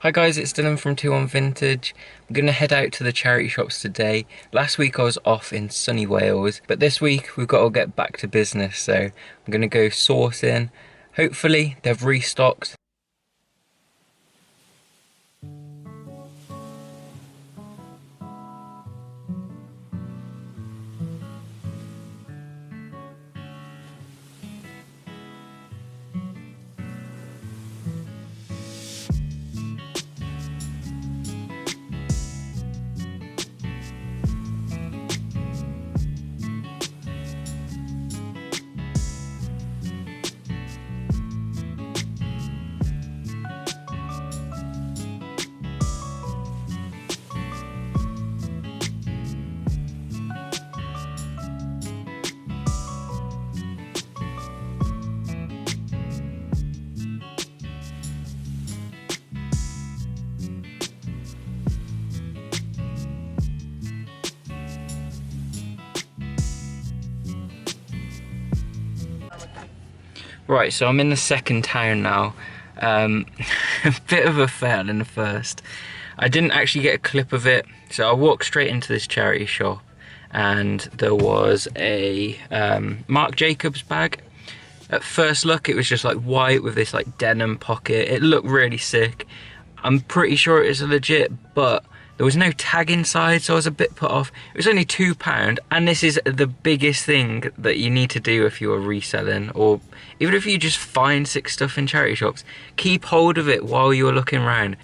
Hi guys, it's Dylan from Two on Vintage. I'm going to head out to the charity shops today. Last week I was off in sunny Wales, but this week we've got to get back to business, so I'm going to go sourcing. Hopefully they've restocked. Right, so I'm in the second town now. A bit of a fail in the first. I didn't actually get a clip of it, so I walked straight into this charity shop and there was a Marc Jacobs bag. At first look it was just like white with this like denim pocket. It looked really sick. I'm pretty sure it was legit, but there was no tag inside, so I was a bit put off. It was only £2, and this is the biggest thing that you need to do if you're reselling, or even if you just find sick stuff in charity shops. Keep hold of it while you're looking around.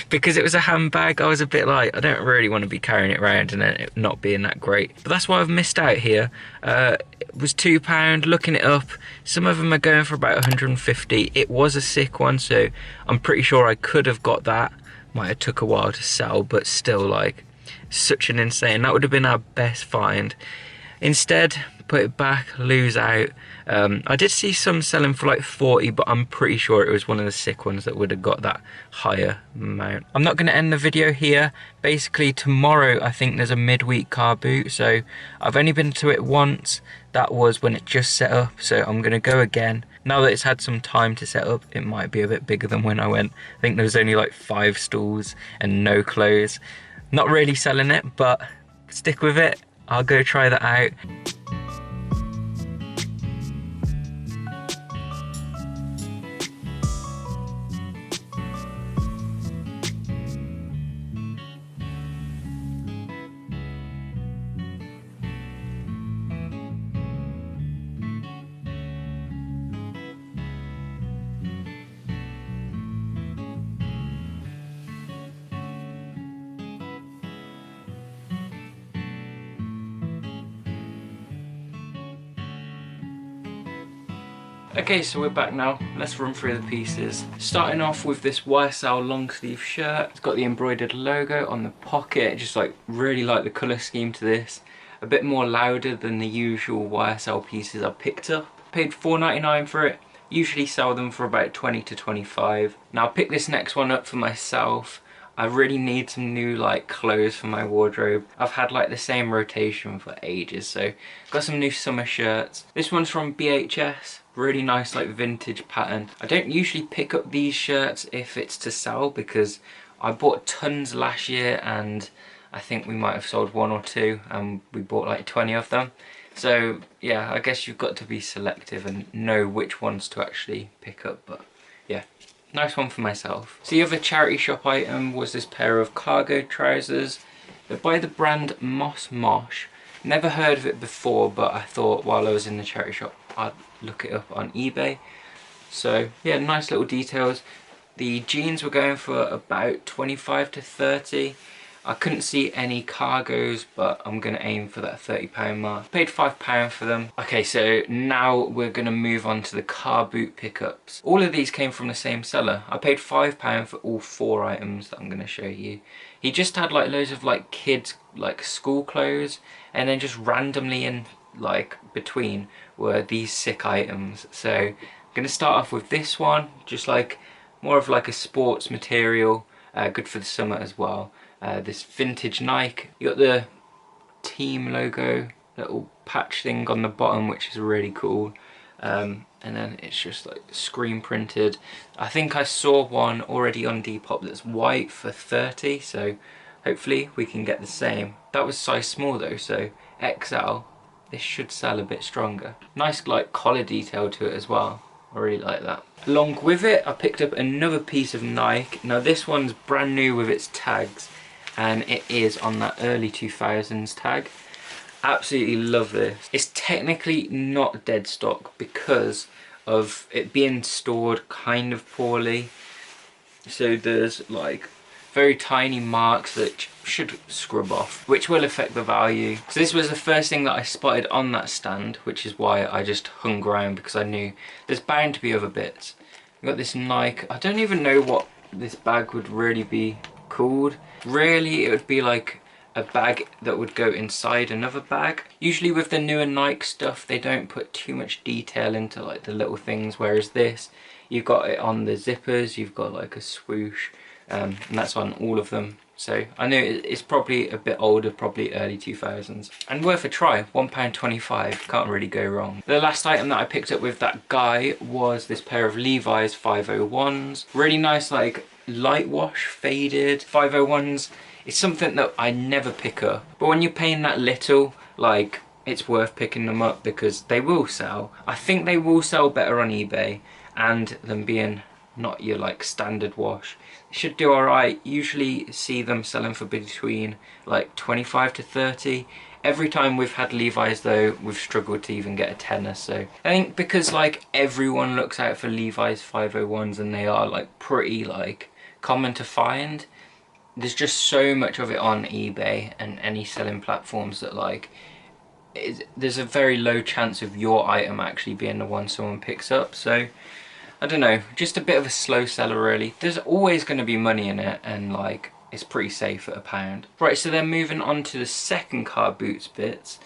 Because it was a handbag, I was a bit like, I don't really want to be carrying it around and it not being that great. But that's why I've missed out here. It was £2, looking it up. Some of them are going for about 150. It was a sick one, so I'm pretty sure I could have got that. Might have took a while to sell, but still, like, such an insane, that would have been our best find. Instead, put it back, lose out. I did see some selling for like 40, but I'm pretty sure it was one of the sick ones that would have got that higher amount. I'm not going to end the video here. Basically tomorrow I think there's a midweek car boot, so I've only been to it once. That was when it just set up, so I'm going to go again. Now that it's had some time to set up, it might be a bit bigger than when I went. I think there was only like 5 stalls and no clothes. Not really selling it, but stick with it. I'll go try that out. Okay, so we're back now. Let's run through the pieces. Starting off with this YSL long sleeve shirt. It's got the embroidered logo on the pocket. Just like really like the colour scheme to this. A bit more louder than the usual YSL pieces I picked up. Paid £4.99 for it. Usually sell them for about 20 to 25. Now I picked this next one up for myself. I really need some new like clothes for my wardrobe. I've had like the same rotation for ages, so got some new summer shirts. This one's from BHS. Really nice like vintage pattern. I don't usually pick up these shirts if it's to sell, because I bought tons last year and I think we might have sold 1 or 2 and we bought like 20 of them. So yeah, I guess you've got to be selective and know which ones to actually pick up, but yeah. Nice one for myself. So the other charity shop item was this pair of cargo trousers. They're by the brand Moss Mosh. Never heard of it before, but I thought while I was in the charity shop I'd look it up on eBay. So yeah, nice little details. The jeans were going for about 25 to 30. I couldn't see any cargos, but I'm going to aim for that £30 mark. Paid £5 for them. Okay, so now we're going to move on to the car boot pickups. All of these came from the same seller. I paid £5 for all 4 items that I'm going to show you. He just had like loads of like kids like school clothes, and then just randomly in like between were these sick items. So I'm going to start off with this one, just like more of like a sports material, good for the summer as well. This vintage Nike. You got the team logo, little patch thing on the bottom, which is really cool. and then it's just like screen printed. I think I saw one already on Depop that's white for 30, so hopefully we can get the same. That was size small though, so XL, this should sell a bit stronger. Nice like collar detail to it as well. I really like that. Along with it, I picked up another piece of Nike. Now this one's brand new with its tags, and it is on that early 2000s tag. Absolutely love this. It's technically not dead stock because of it being stored kind of poorly. So there's like very tiny marks that should scrub off, which will affect the value. So this was the first thing that I spotted on that stand, which is why I just hung around, because I knew there's bound to be other bits. I've got this Nike, I don't even know what this bag would really be called. Really, it would be like a bag that would go inside another bag. Usually with the newer Nike stuff, they don't put too much detail into like the little things, whereas this, you've got it on the zippers, you've got like a swoosh, and that's on all of them. So I know it's probably a bit older, probably early 2000s. And worth a try, £1.25, can't really go wrong. The last item that I picked up with that guy was this pair of Levi's 501s. Really nice like light wash, faded 501s. It's something that I never pick up, but when you're paying that little, like, it's worth picking them up because they will sell. I think they will sell better on eBay, and them being not your like standard wash, they should do alright. Usually see them selling for between like 25 to 30. Every time we've had Levi's though, we've struggled to even get a tenner. So I think because like everyone looks out for Levi's 501s and they are like pretty like common to find, there's just so much of it on eBay and any selling platforms that like there's a very low chance of your item actually being the one someone picks up. So I don't know, just a bit of a slow seller really. There's always going to be money in it, and like it's pretty safe at £1. Right, so then moving on to the second car boots bits.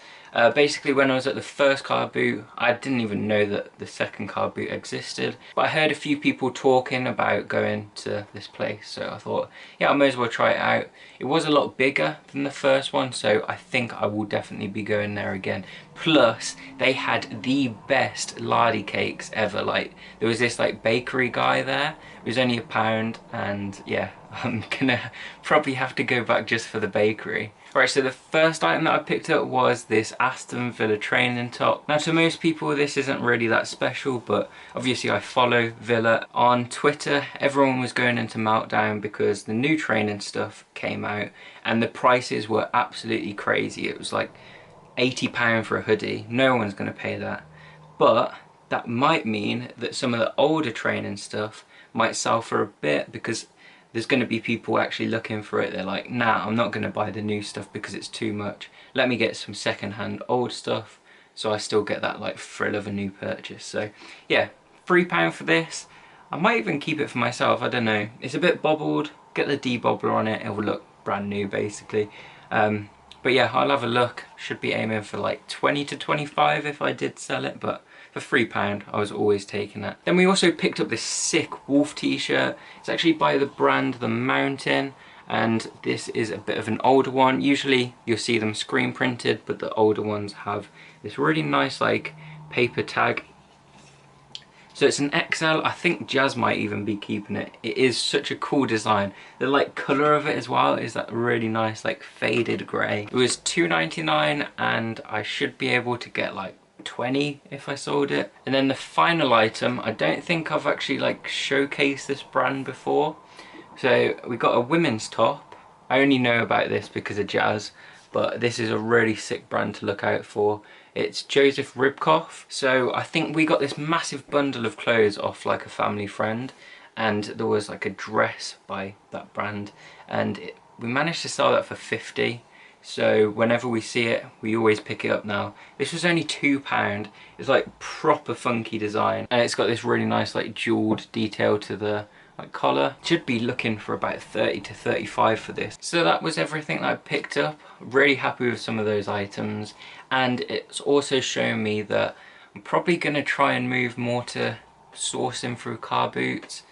Basically when I was at the first car boot, I didn't even know that the second car boot existed, but I heard a few people talking about going to this place, so I thought, yeah, I may as well try it out. It was a lot bigger than the first one, so I think I will definitely be going there again. Plus, they had the best lardy cakes ever. Like, there was this like bakery guy there. It was only £1, and yeah, I'm gonna probably have to go back just for the bakery. Right, so the first item that I picked up was this Aston Villa training top. Now to most people this isn't really that special, but obviously I follow Villa on Twitter. Everyone was going into meltdown because the new training stuff came out and the prices were absolutely crazy. It was like £80 for a hoodie. No one's going to pay that. But that might mean that some of the older training stuff might sell for a bit, because there's going to be people actually looking for it. They're like, nah, I'm not going to buy the new stuff because it's too much. Let me get some second-hand old stuff, so I still get that like thrill of a new purchase. So yeah, £3 for this. I might even keep it for myself, I don't know. It's a bit bobbled, get the debobbler on it, it will look brand new basically. But yeah, I'll have a look. Should be aiming for like 20 to 25 if I did sell it, but for £3 I was always taking that. Then we also picked up this sick wolf t-shirt. It's actually by the brand The Mountain, and this is a bit of an older one. Usually you'll see them screen printed, but the older ones have this really nice like paper tag. So it's an XL. I think Jazz might even be keeping it. It is such a cool design. The like colour of it as well is that really nice like faded grey. It was £2.99 and I should be able to get like 20 if I sold it. And then the final item, I don't think I've actually like showcased this brand before. So we got a women's top. I only know about this because of Jazz, but this is a really sick brand to look out for. It's Joseph Ribkoff. So I think we got this massive bundle of clothes off like a family friend, and there was like a dress by that brand, and we managed to sell that for 50. So whenever we see it, we always pick it up now. This was only £2. It's like proper funky design, and it's got this really nice like jeweled detail to the like collar. Should be looking for about 30 to 35 for this. So that was everything that I picked up. Really happy with some of those items, and it's also shown me that I'm probably going to try and move more to sourcing through car boots.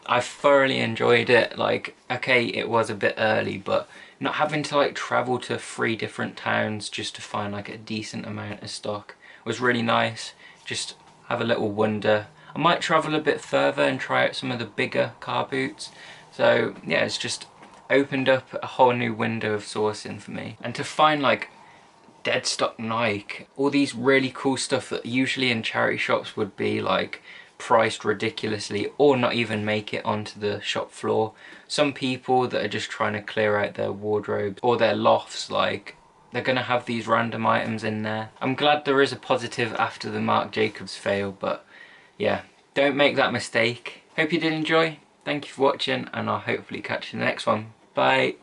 I thoroughly enjoyed it. Like, okay, it was a bit early, but not having to like travel to 3 different towns just to find like a decent amount of stock was really nice. Just have a little wander. I might travel a bit further and try out some of the bigger car boots. So yeah, it's just opened up a whole new window of sourcing for me. And to find like dead stock Nike, all these really cool stuff that usually in charity shops would be like priced ridiculously or not even make it onto the shop floor. Some people that are just trying to clear out their wardrobes or their lofts, like they're gonna have these random items in there. I'm glad there is a positive after the Marc Jacobs fail, but yeah, don't make that mistake. Hope you did enjoy. Thank you for watching, and I'll hopefully catch you in the next one. Bye.